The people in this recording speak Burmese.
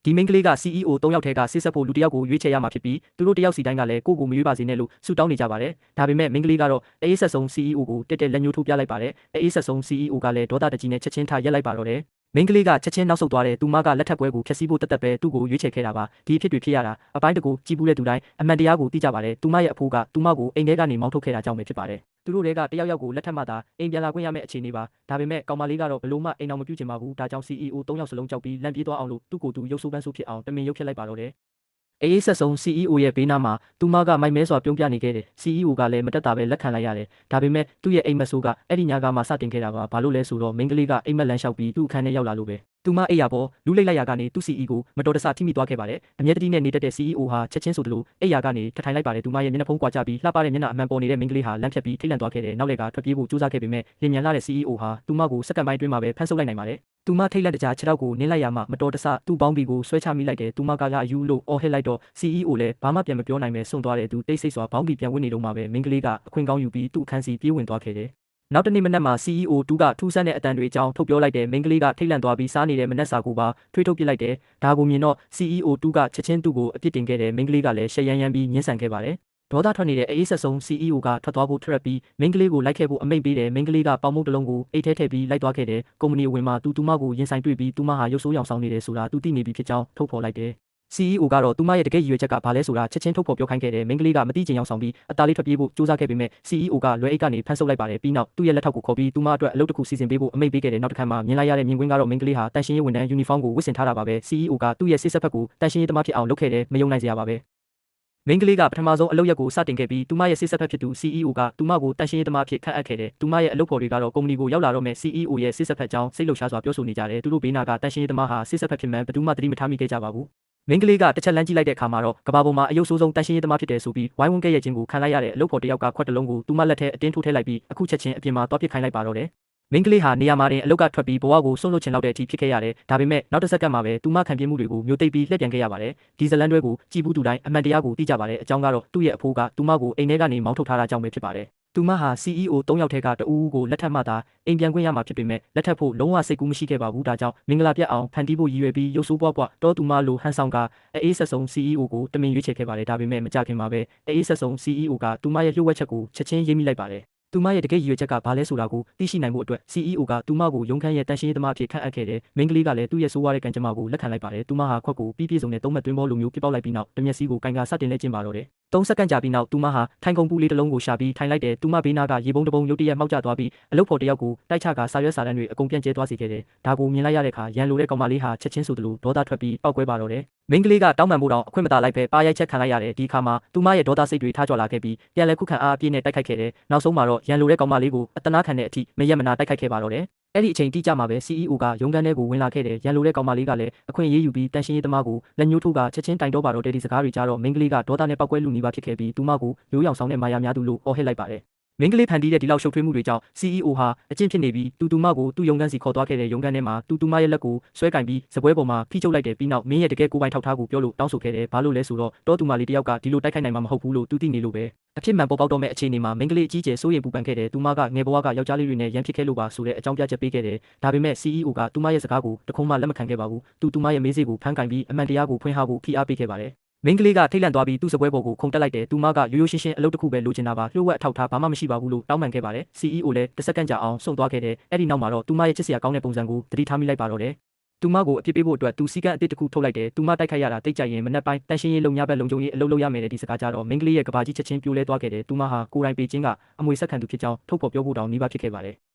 ဒီမိန်းကလေးက CEO 3ယောက်ထဲကစစ်ဆက်ဖို့လူတစ်ယောက်ကိုရွေးချယ်ရမှာဖြစ်ပြီးသူတို့တစ်ယောက်စီတိုင်းကလည်းကိုယ့်ကိုမရွေးပါစေနဲ့လို့ဆုတောင်းနေကြပါတယ်ဒါပေမဲ့မိန်းကလေးကတော့အေးဆက်ဆုံး CEO ကိုတက်တက်လက်ညှိုးထိုးပြလိုက်ပါတယ်အေးဆက်ဆုံး CEO ကလည်းဒေါသတကြီးနဲ့ချက်ချင်းထားရက်လိုက်ပါတော့တယ်မိန်းကလေးကချက်ချင်းနောက်ဆုတ်သွားတဲ့သူမကလက်ထပ်ပွဲကိုဖျက်ဆီးဖို့တက်တက်ပဲသူ့ကိုရွေးချယ်ခဲ့တာပါဒီအဖြစ်တွေဖြစ်ရတာအပိုင်းတကူကြည်ပူးတဲ့သူတိုင်းအမှန်တရားကိုသိကြပါတယ်သူမရဲ့အဖိုးကသူမကိုအိမ်ထဲကနေမောင်းထုတ်ခဲ့တာကြောင့်ပဲဖြစ်ပါတယ်သူတို့တွေကတယောက်ယောက်ကိုလက်ထပ်မှသာအိမ်ပြန်လာခွင့်ရမယ့်အခြေအနေပါဒါပေမဲ့ကောင်မလေးကတော့ဘလို့မှအိမ်အောင်မပြုချင်ပါဘူးဒါကြောင့် CEO 3ယောက်စလုံးကြောက်ပြီးလန့်ပြေးသွားအောင်လို့သူ့ကိုယ်သူရုပ်ဆိုးပန်းဆိုးဖြစ်အောင်တမင်ရုပ်ဖြစ်လိုက်ပါတော့တယ်အေးဆက်ဆုံး CEO ရဲ့ဘေးနားမှာသူမကမိုက်မဲစွာပြုံးပြနေခဲ့တယ် CEO ကလည်းမတက်တာပဲလက်ခံလိုက်ရတယ်ဒါပေမဲ့သူ့ရဲ့အိမ်မက်ဆိုးကအဲ့ဒီညကမှစတင်ခဲ့တာပါဘာလို့လဲဆိုတော့မိန်းကလေးကအိမ်မက်လန်းလျှောက်ပြီးသူ့အခန်းထဲရောက်လာလို့ပဲသူမအိပ်ရပေါ်လူလိတ်လိုက်ရာကနေသူ့ CEO ကိုမတော်တဆထိမိသွားခဲ့ပါတယ်အမျက်တတိနဲ့နေတတ်တဲ့ CEO ဟာချက်ချင်းဆိုသလိုအိပ်ရာကနေထထိုင်လိုက်ပါတယ်သူမရဲ့မျက်နှာဖုံးကွာကျပြီးလှပတဲ့မျက်နှာအမှန်ပေါ်နေတဲ့မိန်းကလေးဟာလမ်းဖြတ်ပြီးထိတ်လန့်သွားခဲ့တယ်နောက်လေကထွက်ပြေးဖို့ကြိုးစားခဲ့ပေမဲ့လင်မြန်လာတဲ့ CEO ဟာသူမကိုစက္ကန့်ပိုင်းအတွင်းမှာပဲဖမ်းဆုပ်လိုက်နိုင်ပါတယ်သူမထိတ်လန့်တကြားခြေထောက်ကိုနင်းလိုက်ရမှမတော်တဆသူ့ပေါင်းဘီကိုဆွဲချမိလိုက်တယ်သူမကယူလို့အော်ဟစ်လိုက်တော့ CEO လည်းဘာမှပြန်မပြောနိုင်ပဲဆုံးသွားတဲ့သူတိတ်ဆိတ်စွာပေါင်းဘီပြန်ဝင်နေတော့မှပဲမိန်းကလေးကအခွင့်ကောင်းယူပြီးသူ့အခန်းစီပြေးဝင်သွားခဲ့တယ်နောက်တနေ့မနက်မှာ CEO 2ကထူးဆန်းတဲ့အတန်တွေအကြောင်းထုတ်ပြောလိုက်တယ်မိန်းကလေးကထိတ်လန့်သွားပြီးစားနေတဲ့မနက်စာကိုပါထွေးထုတ်ပစ်လိုက်တယ်ဒါကိုမြင်တော့ CEO 2ကချက်ချင်းသူ့ကိုအပြစ်တင်ခဲ့တယ်မိန်းကလေးကလည်းရှက်ရမ်းရမ်းပြီးညှဉ်းဆန်ခဲ့ပါတယ်ဒေါသထွက်နေတဲ့အေးဆက်ဆုံး CEO ကထွက်သွားဖို့ထရက်ပြီးမိန်းကလေးကိုလိုက်ခဲ့ဖို့အမိန့်ပေးတယ်မိန်းကလေးကပေါင်မုတ်တစ်လုံးကိုအိတ်ထဲထည့်ပြီးလိုက်သွားခဲ့တယ်ကုမ္ပဏီဝင်မှာသူမကိုရင်ဆိုင်တွေ့ပြီးသူမဟာရုပ်ဆိုးရောင်ဆောင်နေတယ်ဆိုတာသူသိနေပြီဖြစ်ကြောင်းထုတ်ဖော်လိုက်တယ်CEO ကတော့သူမရဲ့တကယ်ရည်ရွယ်ချက်ကဘာလဲဆိုတာချက်ချင်းထုတ်ဖော်ပြောခိုင်းခဲ့တယ်မိန်းကလေးကမတိကျင်ရောက်ဆောင်ပြီးအသားလေးထွက်ပြေးဖို့ကြိုးစားခဲ့ပေမဲ့ CEO ကလွယ်အိတ်ကနေဖမ်းဆုပ်လိုက်ပါတယ်ပြီးနောက်သူ့ရဲ့လက်ထောက်ကိုခေါ်ပြီးသူမအတွက်အလုပ်တစ်ခုစီစဉ်ပေးဖို့အမိန့်ပေးခဲ့တယ်နောက်တစ်ခါမှမြင်လိုက်ရတဲ့မြင်ကွင်းကတော့မိန်းကလေးဟာတန်ရှင်းရေးဝန်ထမ်းယူနီဖောင်းကိုဝတ်ဆင်ထားတာပါပဲ CEO ကသူ့ရဲ့စစ်ဆက်ဖက်ကိုတန်ရှင်းရေးသမားဖြစ်အောင်လုပ်ခဲ့တယ်မယုံနိုင်စရာပါပဲမိန်းကလေးကပထမဆုံးအလုပ်ရက်ကိုစတင်ခဲ့ပြီးသူမရဲ့စစ်ဆက်ဖက်ဖြစ်သူ CEO ကသူမကိုတန်ရှင်းရေးသမားဖြစ်ခန့်အပ်ခဲ့တယ်သူမရဲ့အလုပ်ဖော်တွေကတော့ကုမ္ပဏီကိုရောက်လာတော့မဲ့ CEO ရဲ့စစ်ဆက်ဖက်ကြောင်းစိတ်လှုပ်ရှားစွာပြောဆိုနေကြတယ်သူတို့ဘေးနာကတန်ရှင်းရေးသမားဟာစစ်ဆက်ဖက်ဖြစ်မှန်းဘယ်သူမှသတိမထားမိခဲ့ကြပါဘူးမိန်းကလေးကတစ်ချက်လမ်းကြည့်လိုက်တဲ့အခါမှာတော့ကဘာပေါ်မှာအယုတ်ဆိုးဆုံးတန်ရှင်းရေးသမားဖြစ်တယ်ဆိုပြီးဝိုင်းဝန်းခဲ့ရဲ့ချင်းကိုခံလိုက်ရတဲ့အလုပ်ဖော်တစ်ယောက်ကခွက်တစ်လုံးကိုသူမလက်ထဲအတင်းထိုးထည့်လိုက်ပြီးအခုချက်ချင်းအပြင်မှာသွားပစ်ခိုင်းလိုက်ပါတော့တယ်မိန်းကလေးဟာနေရာမှာတင်အလုပ်ကထွက်ပြီးဘဝကိုဆုံးလွတ်ချင်လောက်တဲ့အထိဖြစ်ခဲ့ရတယ်ဒါပေမဲ့နောက်တစ်စက္ကန့်မှာပဲသူမခံပြင်းမှုတွေကိုမျိုးသိပ်ပြီးလှည့်ပြန်ခဲ့ရပါတယ်ဒီဇလန်တွဲကိုကြည်ဘူးသူတိုင်းအမှန်တရားကိုသိကြပါတယ်အကြောင်းကတော့သူ့ရဲ့အဖိုးကသူမကိုအိမ်ထဲကနေမောင်းထုတ်ထားတာကြောင့်ပဲဖြစ်ပါတယ်သူမဟာ CEO 3ယောက်ထဲကတဦးဦးကိုလက်ထပ်မှသာအိမ်ပြန်ခွင့်ရမှာဖြစ်ပေမဲ့လက်ထပ်ဖို့လုံးဝစိတ်ကူးမရှိခဲ့ပါဘူးဒါကြောင့်မင်္ဂလာပြတ်အောင်ဖန်တီးဖို့ရည်ရွယ်ပြီးရုပ်ဆိုးပွားပွားတော့သူမလိုဟန်ဆောင်ကအေးဆက်ဆုံး CEO ကိုတမင်ရွေးချယ်ခဲ့ပါတယ်ဒါပေမဲ့မကြခင်မှာပဲအေးဆက်ဆုံး CEO ကသူမရဲ့လျှို့ဝှက်ချက်ကိုချက်ချင်းရေးမိလိုက်ပါတယ်သူမရဲ့တကယ်ရည်ရွယ်ချက်ကဘာလဲဆိုတာကိုသိရှိနိုင်ဖို့အတွက် CEO ကသူမကိုရုံးခန်းရဲ့တန်ရှင်းရေးသမားအဖြစ်ခန့်အပ်ခဲ့တယ်။မိန်းကလေးကလည်းသူ့ရဲ့ဆိုးဝါးတဲ့ကံကြမ္မာကိုလက်ခံလိုက်ပါတယ်။သူမဟာခွက်ကိုပြည့်စုံတဲ့သုံးမှတ်တွင်းဘောလိုမျိုးပြပောက်လိုက်ပြီးနောက်တမျက်စီကိုကင်ကစတင်လဲကျင်းပါတော့တယ်။3စက္ကန့်ကြာပြီးနောက်သူမဟာထိုင်ကုန်ပူလေးတစ်လုံးကိုရှာပြီးထိုင်လိုက်တယ်။သူမဘေးနာကရေပုံးတစ်ပုံရုတ်တရက်မှောက်ကျသွားပြီးအလုပ်ဖော်တစ်ယောက်ကိုတိုက်ချကစာရွက်စာတမ်းတွေအကုန်ပြန့်ကျဲသွားစေခဲ့တယ်။ဒါကိုမြင်လိုက်ရတဲ့အခါရန်လိုတဲ့ကောင်မလေးဟာချက်ချင်းဆိုသလိုဒေါသထွက်ပြီးပောက်ကွဲပါတော့တယ်။မိန်းကလေးကတောင်းပန်ဖို့တောင်အခွင့်မသာလိုက်ပဲပါရိုက်ချက်ခံလိုက်ရတယ်ဒီအခါမှာသူမရဲ့ဒေါသစိတ်တွေထားကြွလာခဲ့ပြီးပြန်လဲခုခံအားအပြည့်နဲ့တိုက်ခိုက်ခဲ့တယ်။နောက်ဆုံးမှာတော့ရန်လိုတဲ့ကောင်မလေးကိုအတနာခံတဲ့အထိမရက်မနာတိုက်ခိုက်ခဲ့ပါတော့တယ်။အဲ့ဒီအချိန်တိကျမှာပဲ CEO ကရုံးခန်းထဲကိုဝင်လာခဲ့တယ်ရန်လိုတဲ့ကောင်မလေးကလည်းအခွင့်အရေးယူပြီးတန်ရှင်းရေးသမားကိုလက်ညှိုးထိုးကချက်ချင်းတိုင်တော့ပါတော့တဲ့ဒီစကားတွေကြားတော့မိန်းကလေးကဒေါသနဲ့ပောက်ကွဲလူနီးပါးဖြစ်ခဲ့ပြီးသူမကိုရိုးရောင်ဆောင်တဲ့မာယာများသူလို့အော်ဟစ်လိုက်ပါတယ်မိန်းကလေးဖန်တီးတဲ့ဒီလောက်ရှုပ်ထွေးမှုတွေကြောင့် CEO ဟာအကျင့်ဖြစ်နေပြီးသူမကိုသူ့ရုံးခန်းစီခေါ်သွားခဲ့တဲ့ရုံးခန်းထဲမှာသူမရဲ့လက်ကိုဆွဲကင်ပြီးစပွဲပေါ်မှာဖိချုပ်လိုက်တယ်ပြီးနောက်မင်းရဲ့တကယ်ကိုယ်ပိုင်ထောက်ထားကိုပြောလို့တောင်းဆိုခဲ့တယ်ဘာလို့လဲဆိုတော့တောသူမလေးတယောက်ကဒီလိုတိုက်ခိုက်နိုင်မှာမဟုတ်ဘူးလို့သူသိနေလို့ပဲအဖြစ်မှန်ပေါ်ပေါက်တော့မဲ့အခြေအနေမှာမိန်းကလေးအကြီးကျယ်စိုးရိမ်ပူပန်ခဲ့တယ်သူမကငယ်ဘဝကယောက်ျားလေးတွေနဲ့ရန်ဖြစ်ခဲ့လို့ပါဆိုတဲ့အကြောင်းပြချက်ပေးခဲ့တယ်ဒါပေမဲ့ CEO ကသူမရဲ့စကားကိုတခုံးမှလက်မခံခဲ့ပါဘူးသူမရဲ့မေးစေ့ကိုဖမ်းကင်ပြီးအမှန်တရားကိုဖွင့်ဟဖို့ဖိအားပေးခဲ့ပါတယ်မိန်းကလေးကထိတ်လန့်သွားပြီးသူ့စပွဲပေါ်ကိုခုန်တက်လိုက်တယ်သူမကရိုးရိုးရှင်းရှင်းအလုပ်တစ်ခုပဲလိုချင်တာပါလျှို့ဝှက်အထောက်ထားဘာမှမရှိပါဘူးလို့တောင်းပန်ခဲ့ပါတယ် CEO လည်းတစ်စက္ကန့်ကြာအောင်စွန့်သွားခဲ့တယ်အဲ့ဒီနောက်မှာတော့သူမရဲ့ချစ်စရာကောင်းတဲ့ပုံစံကိုသတိထားမိလိုက်ပါတော့တယ်သူမကိုအပြစ်ပေးဖို့အတွက်သူစီကံအတစ်တစ်ခုထုတ်လိုက်တယ်သူမတိုက်ခိုက်ရတာတိတ်ကြိုက်ရင်မနှက်ပိုင်းတန်ရှင်းရေးလုံညဘက်လုံခြုံရေးအလုပ်လုပ်ရမယ်တဲ့ဒီစကားကြတော့မိန်းကလေးရဲ့ကဘာကြီးချက်ချင်းပြိုလဲသွားခဲ့တယ်သူမဟာကိုယ်တိုင်ပေချင်းကအမွေဆက်ခံသူဖြစ်ကြောင်းထုတ်ဖော်ပြောဖို့တောင်နှီးပါဖြစ်ခဲ့ပါတယ်